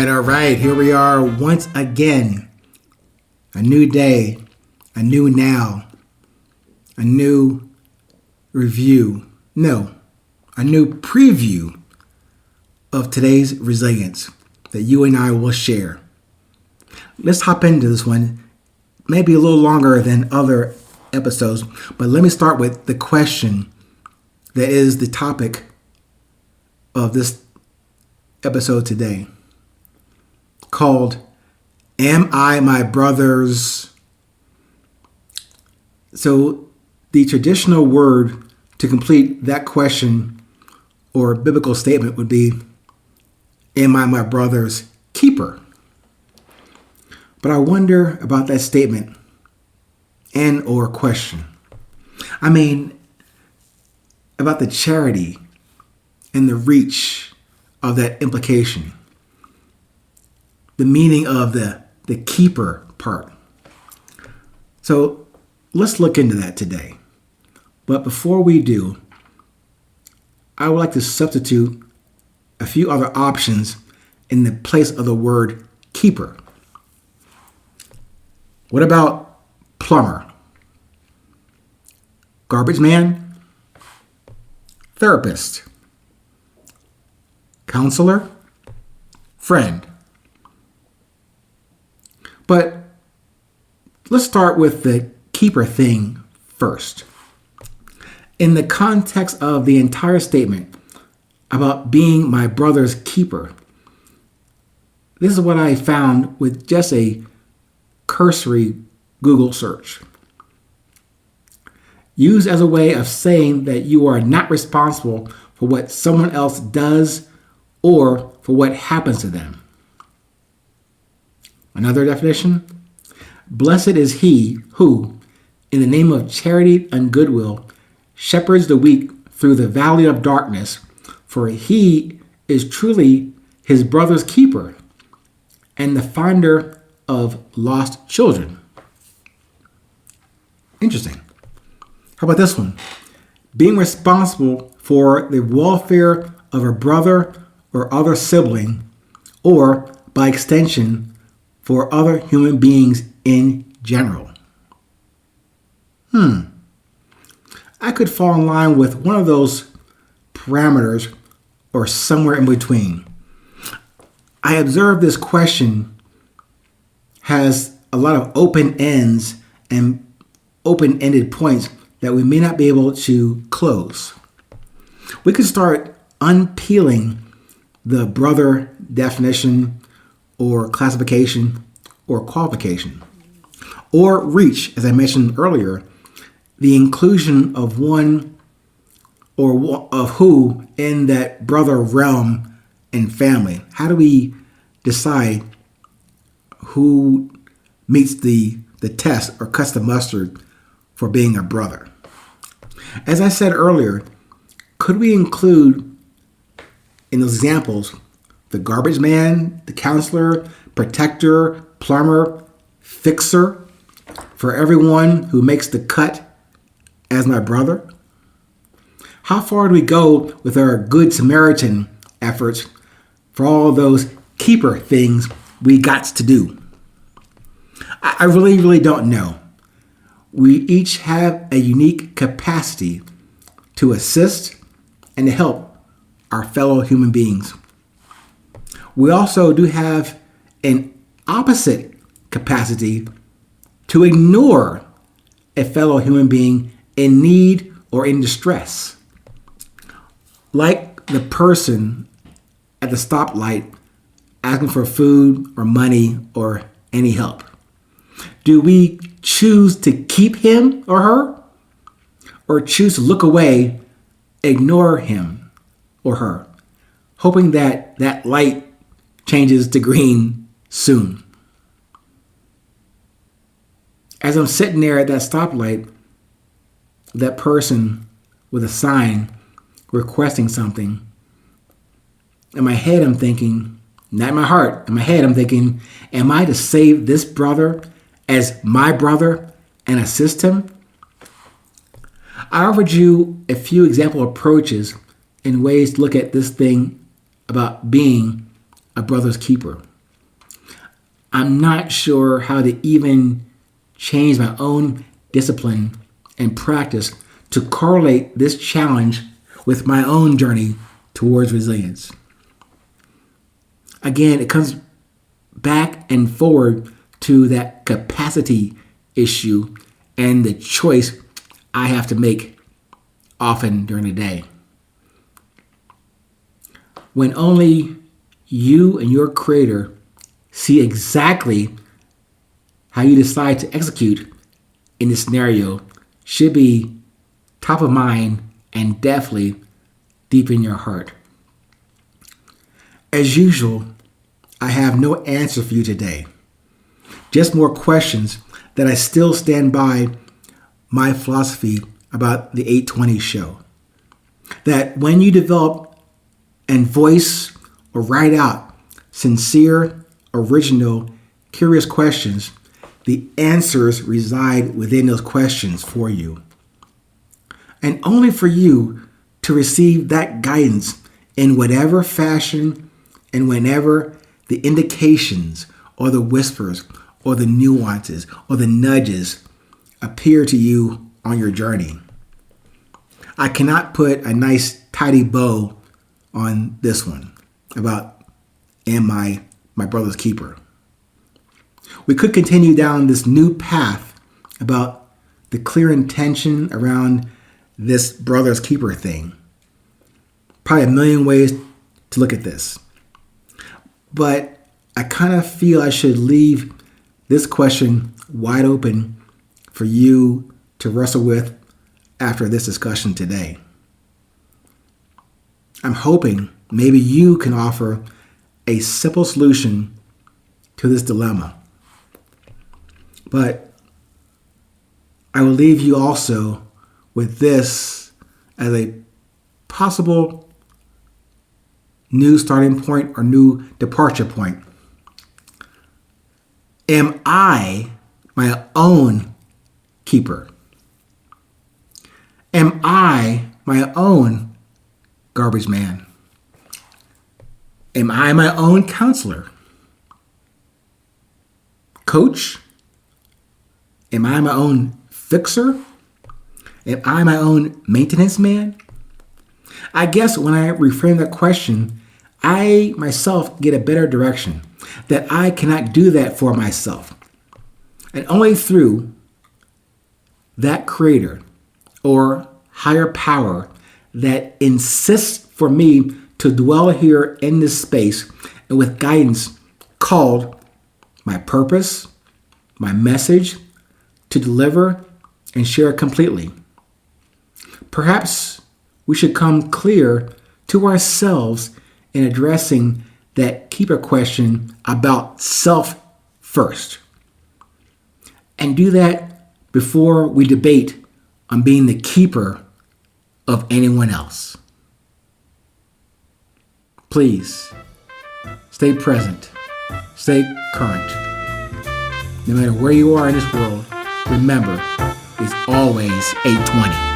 All right. Here we are once again. A new day, a new now, a new review. No, a new preview of today's resilience that you and I will share. Let's hop into this one. Maybe a little longer than other episodes, but let me start with the question that is the topic of this episode today, called Am I My Brother's? So the traditional word to complete that question or biblical statement would be, Am I my brother's keeper? But I wonder about that statement and or question. I mean, about the charity and the reach of that implication. The meaning of the keeper part. So let's look into that today. But before we do, I would like to substitute a few other options in the place of the word keeper. What about plumber? Garbage man? Therapist? Counselor? Friend? But let's start with the keeper thing first. In the context of the entire statement about being my brother's keeper, this is what I found with just a cursory Google search. Used as a way of saying that you are not responsible for what someone else does or for what happens to them. Another definition: blessed is he who, in the name of charity and goodwill, shepherds the weak through the valley of darkness, for he is truly his brother's keeper and the finder of lost children. Interesting. How about this one? Being responsible for the welfare of a brother or other sibling, or by extension, for other human beings in general. I could fall in line with one of those parameters or somewhere in between. I observe this question has a lot of open ends and open-ended points that we may not be able to close. We could start unpeeling the brother definition or classification or qualification, or reach, as I mentioned earlier, the inclusion of one or of who in that brother realm and family. How do we decide who meets the test or cuts the mustard for being a brother? As I said earlier, could we include in those examples the garbage man, the counselor, protector, plumber, fixer, for everyone who makes the cut as my brother? How far do we go with our Good Samaritan efforts for all those keeper things we got to do? I really don't know. We each have a unique capacity to assist and to help our fellow human beings. We also do have an opposite capacity to ignore a fellow human being in need or in distress. Like the person at the stoplight asking for food or money or any help. Do we choose to keep him or her, or choose to look away, ignore him or her, hoping that that light changes to green soon? As I'm sitting there at that stoplight, that person with a sign requesting something, in my head I'm thinking, not in my heart, in my head I'm thinking, am I to save this brother as my brother and assist him? I offered you a few example approaches and ways to look at this thing about being a brother's keeper. I'm not sure how to even change my own discipline and practice to correlate this challenge with my own journey towards resilience. Again, it comes back and forward to that capacity issue and the choice I have to make often during the day. When only you and your Creator see exactly how you decide to execute in this scenario should be top of mind and definitely deep in your heart. As usual, I have no answer for you today. Just more questions that I still stand by my philosophy about the 820 show. That when you develop and voice or write out sincere, original, curious questions, the answers reside within those questions for you. And only for you to receive that guidance in whatever fashion and whenever the indications or the whispers or the nuances or the nudges appear to you on your journey. I cannot put a nice tidy bow on this one about am I my brother's keeper. We could continue down this new path about the clear intention around this brother's keeper thing. Probably a million ways to look at this. But I kind of feel I should leave this question wide open for you to wrestle with after this discussion today. I'm hoping maybe you can offer a simple solution to this dilemma. But I will leave you also with this as a possible new starting point or new departure point. Am I my own keeper? Am I my own garbage man? Am I my own counselor? Coach? Am I my own fixer? Am I my own maintenance man? I guess when I reframe that question, I myself get a better direction that I cannot do that for myself. And only through that creator or higher power that insists for me to dwell here in this space and with guidance called my purpose, my message to deliver and share completely. Perhaps we should come clear to ourselves in addressing that keeper question about self first. And do that before we debate on being the keeper of anyone else. Please, stay present, stay current. No matter where you are in this world, remember, it's always 820.